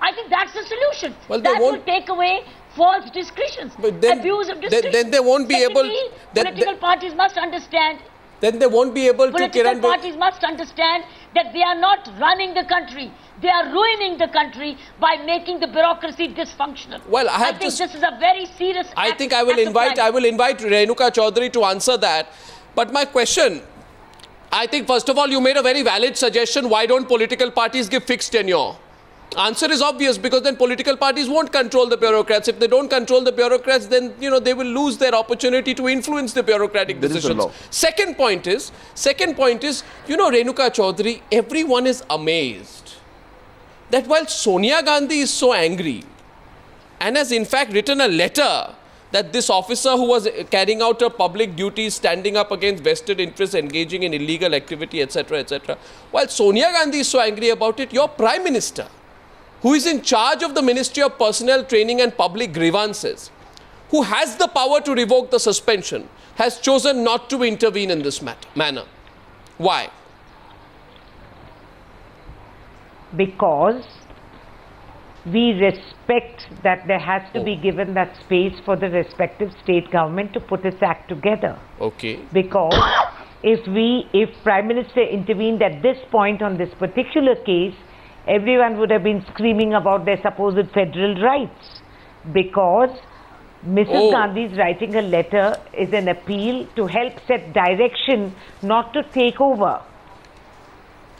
I think that's the solution. Well, that will take away false discretions, abuse of discretion. Then they won't be Secondly, able... political parties must understand... Then they won't be able to... Political parties must understand that they are not running the country. They are ruining the country by making the bureaucracy dysfunctional. Well, I think this is a very serious I think I will invite Renuka Chaudhary to answer that. But my question, I think first of all, you made a very valid suggestion. Why don't political parties give fixed tenure? Answer is obvious, because then political parties won't control the bureaucrats. If they don't control the bureaucrats, then they will lose their opportunity to influence the bureaucratic decisions. Second point is, Renuka Chaudhary, everyone is amazed that while Sonia Gandhi is so angry and has in fact written a letter that this officer who was carrying out her public duties, standing up against vested interests, engaging in illegal activity, etc., etc., while Sonia Gandhi is so angry about it, your Prime Minister, who is in charge of the Ministry of Personnel Training and Public Grievances, who has the power to revoke the suspension, has chosen not to intervene in this manner. Why? Because we respect that there has to be given that space for the respective state government to put its act together. Okay. Because if Prime Minister intervened at this point on this particular case, everyone would have been screaming about their supposed federal rights. Because Mrs. Gandhi's writing a letter is an appeal to help set direction, not to take over.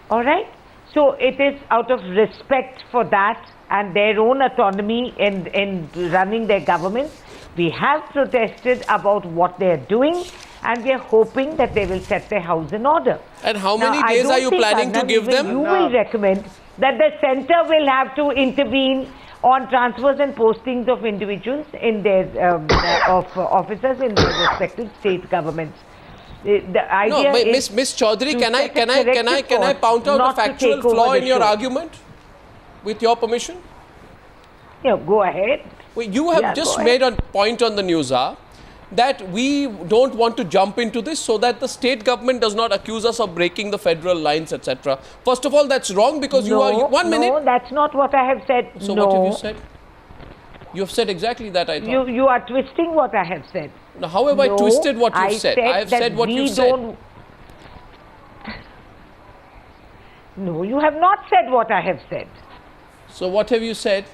All right? So it is out of respect for that and their own autonomy in running their government. We have protested about what they are doing, and we are hoping that they will set their house in order. And how many days are you planning to give them? You will recommend that the centre will have to intervene on transfers and postings of individuals in their officers in their respective state governments. The idea is Miss Chaudhary, can I point out a factual flaw in your argument? With your permission? Yeah, go ahead. Well, you have just made a point on the news that we don't want to jump into this so that the state government does not accuse us of breaking the federal lines, etc. First of all, that's wrong, because you are... One minute. No, that's not what I have said. So what have you said? You have said exactly that, I thought. You are twisting what I have said. Now, how have I twisted what you've said? I have said what you said. No, you have not said what I have said. So what have you said?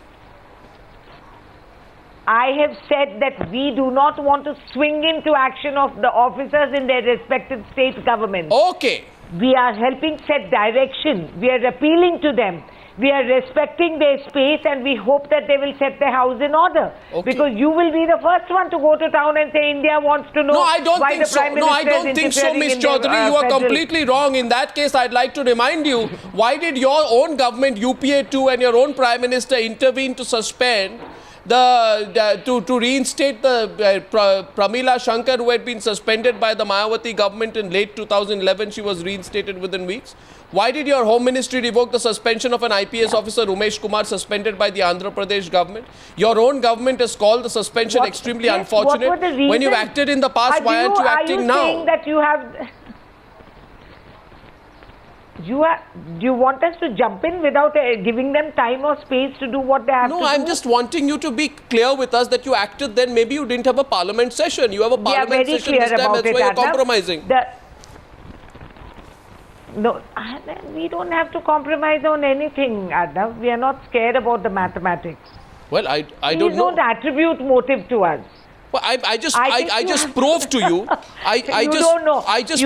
I have said that we do not want to swing into action of the officers in their respective state governments. Okay. We are helping set direction. We are appealing to them. We are respecting their space, and we hope that they will set their house in order. Okay. Because you will be the first one to go to town and say India wants to know why the Prime Minister is interfering. No, I don't think so, Ms. Chaudhary. You are completely wrong. In that case, I'd like to remind you, why did your own government, UPA 2, and your own Prime Minister intervene to suspend to reinstate the Pramila Shankar, who had been suspended by the Mayawati government in late 2011? She was reinstated within weeks. Why did your Home Ministry revoke the suspension of an IPS officer, Umesh Kumar, suspended by the Andhra Pradesh government? Your own government has called the suspension extremely unfortunate. What were the reasons? When you've acted in the past, why aren't you acting now? Are you saying that you have... Do you want us to jump in without giving them time or space to do what they have to do? No, I'm just wanting you to be clear with us that you acted then. Maybe you didn't have a parliament session. You have a parliament session this time. That's why you're compromising. No, we don't have to compromise on anything, Arnav. We are not scared about the mathematics. Well, I don't know. Please don't attribute motive to us. Well, I just proved to you. I just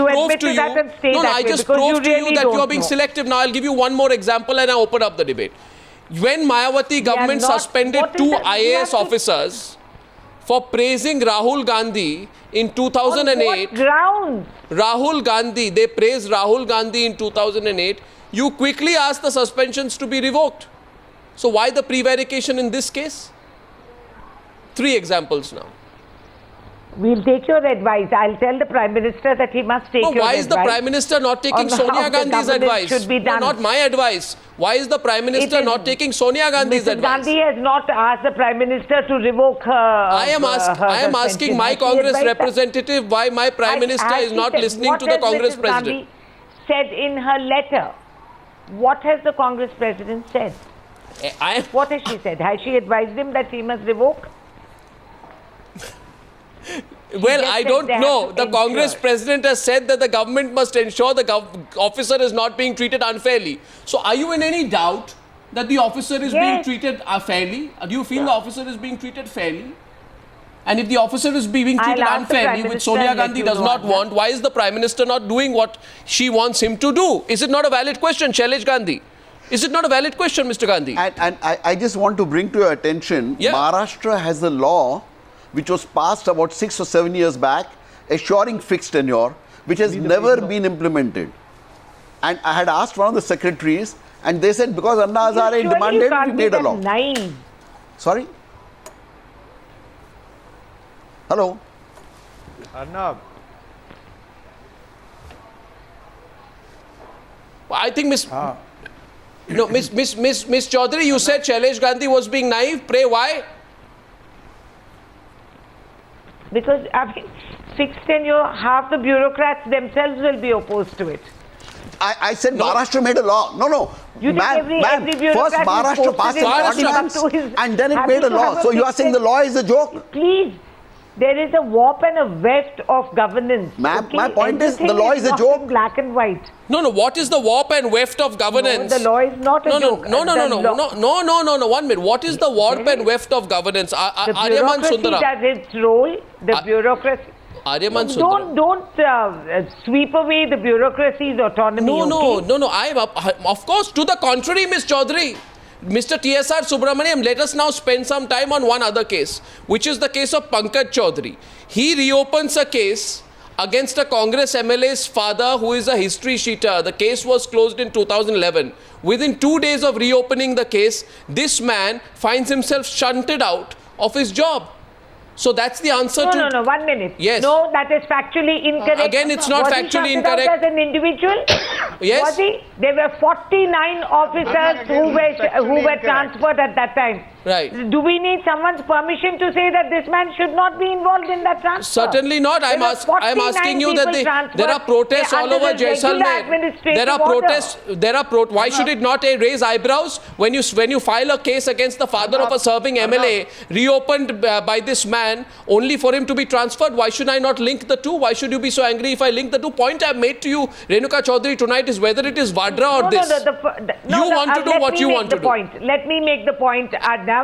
proved to you that you are being selective. Now I'll give you one more example and I open up the debate. When Mayawati government suspended 2 IAS officers for praising Rahul Gandhi in 2008. On what grounds? Rahul Gandhi, they praised Rahul Gandhi in 2008. You quickly asked the suspensions to be revoked. So why the prevarication in this case? 3 examples now. We'll take your advice. I'll tell the Prime Minister that he must take your advice. Why is the Prime Minister not taking Sonia Gandhi's advice? Should be done. No, not my advice. Why is the Prime Minister not taking Sonia Gandhi's advice? Gandhi has not asked the Prime Minister to revoke her. I am asking my Congress representative why my Prime Minister is not listening to the Congress President. Gandhi said in her letter. What has the Congress President said? What has she said? Has she advised him that he must revoke? Well, just I said don't they have know. to The Congress ensure. president has said that the government must ensure the officer is not being treated unfairly. So, are you in any doubt that the officer is being Yes. treated fairly? Do you feel the officer is being treated fairly? And if the officer is being treated I'll ask the Prime unfairly, which Minister Sonia and let Gandhi you does know not on that. want, why is the Prime Minister not doing what she wants him to do? Is it not a valid question, Shailesh Gandhi? Is it not a valid question, Mr. Gandhi? And I just want to bring to your attention, Yeah. Maharashtra has a law which was passed about 6 or 7 years back, assuring fixed tenure, which has never been implemented. And I had asked one of the secretaries, and they said because Anna Hazare Surely demanded, you can't we be made a that law. naive. Sorry? Hello? Arnab. I think Miss Chaudhary, you said Shailesh Gandhi was being naive. Pray why? Because, I mean, fixed tenure, half the bureaucrats themselves will be opposed to it. I said Maharashtra made a law. No. You think every First bureaucrat who's Maharashtra passed posted an in ordinance Tamil Nadu is and then it happy made a to law. have a So you are fixed saying the law is a joke? Please, there is a warp and a weft of governance. Ma'am, my point is, the Everything law is a not joke. in black and white. No. What is the warp and weft of governance? No, the law is not a joke. No. The law- 1 minute. What is the warp and weft of governance? The Aryaman bureaucracy Sundaram. does its role. The bureaucracy. Aryaman Sundaram. Don't sweep away the bureaucracy's autonomy. okay? No. Of course, to the contrary, Ms. Chaudhary. Mr. TSR Subramaniam, let us now spend some time on one other case, which is the case of Pankaj Chaudhary. He reopens a case against a Congress MLA's father who is a history sheeter. The case was closed in 2011. Within 2 days of reopening the case, this man finds himself shunted out of his job. So that's the answer to... No, 1 minute. Yes. No, that is factually incorrect. Again, it's not Was factually he shunted incorrect. out as an individual? Yes. Was he? There were 49 officers who were transferred at that time. Right. Do we need someone's permission to say that this man should not be involved in that transfer? Certainly not. I'm There were asking you 49 that people transferred. there are protests They're all under over the regular Jaisalmer. administrative There are order. protests. Why should it not raise eyebrows when you file a case against the father of a serving MLA reopened by this man only for him to be transferred? Why should I not link the two? Why should you be so angry if I link the two? Point I've made to you, Renuka Chaudhary, tonight is whether it is Vadra or this. You want to do what you want to do. Let me make the point, Arnav.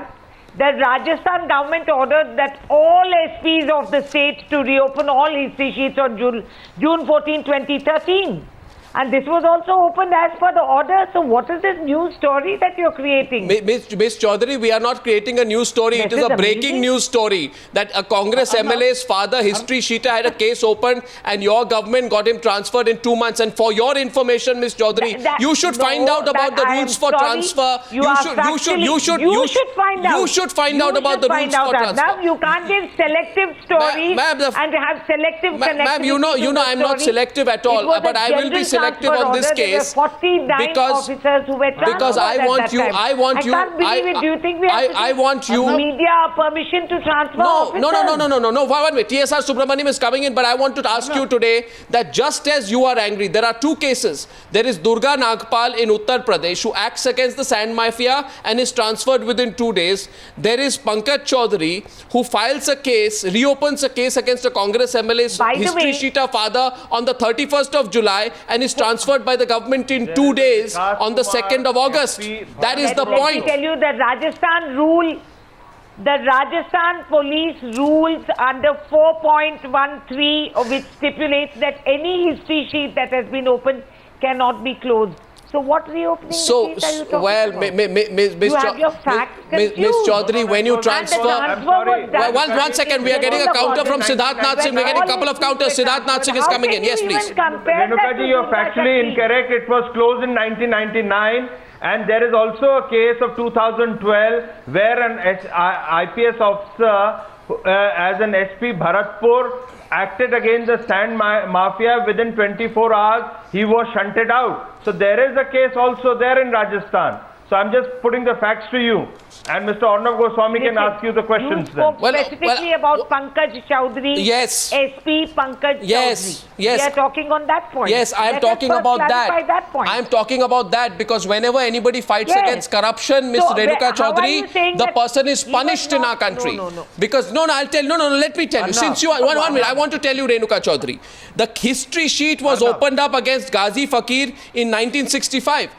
The Rajasthan government ordered that all SPs of the state to reopen all history sheets on June 14, 2013. And this was also opened as per the order. So what is this new story that you're creating? Ms. Chaudhary, we are not creating a news story. This It is is a breaking amazing. news story that a Congress MLA's father, history sheeter, had a case opened and your government got him transferred in 2 months. And for your information, Ms. Chaudhary, you should find out about the rules for transfer. You should find out. You should find out about the rules for transfer. You can't give selective stories Ma'am, and have selective connectivity. Ma'am, you know, to the I'm not story. selective at all, It was but a I will be general selective transfer on this order. There were case 49 because officers who were because I transferred want at you. that time. I want you. I can't believe it. Do you think we have to I give want you. media permission to transfer officers? No. One minute. TSR Subramaniam is coming in, but I want to ask you today that just as you are angry, there are two cases. There is Durga Nagpal in Uttar Pradesh who acts against the sand mafia and is transferred within 2 days. There is Pankaj Chaudhary who files a case, reopens a case against a Congress MLA's By the history way- sheeter father on the 31st of July and is transferred by the government in 2 days on the 2nd of August. That is the Let point. me tell you, the Rajasthan police rules under 4.13, which stipulates that any history sheet that has been opened cannot be closed. So what reopening the case are you talking about? You have your facts Ms. confused. Chaudhary, when you And the transfer... transfer was done. One second, we are getting a counter from Siddharth Nath Singh. We're getting a couple of counters. Siddharth Nath Singh is coming in. Yes, please. Renuka ji, you're factually incorrect. It was closed in 1999. And there is also a case of 2012 where an IPS officer as an SP Bharatpur acted against the sand mafia. Within 24 hours, he was shunted out. So there is a case also there in Rajasthan. So I'm just putting the facts to you. And Mr. Arnab Goswami can Listen, ask you the questions you then. spoke specifically about Pankaj Chaudhary. Yes. SP Pankaj Yes, Chaudhary. yes. We are talking on that point. Yes, I am Let us talking first about clarify that. that point. I am talking about that because whenever anybody fights Yes. against corruption, Ms. So, Renuka how are you saying Chaudhary, the that person is he was punished in not- our country. No. Because, I'll tell, let me tell you. Arnab, Since you are, one minute, I want to tell you, Renuka Chaudhary. The history sheet was Arnab. opened up against Ghazi Fakir in 1965.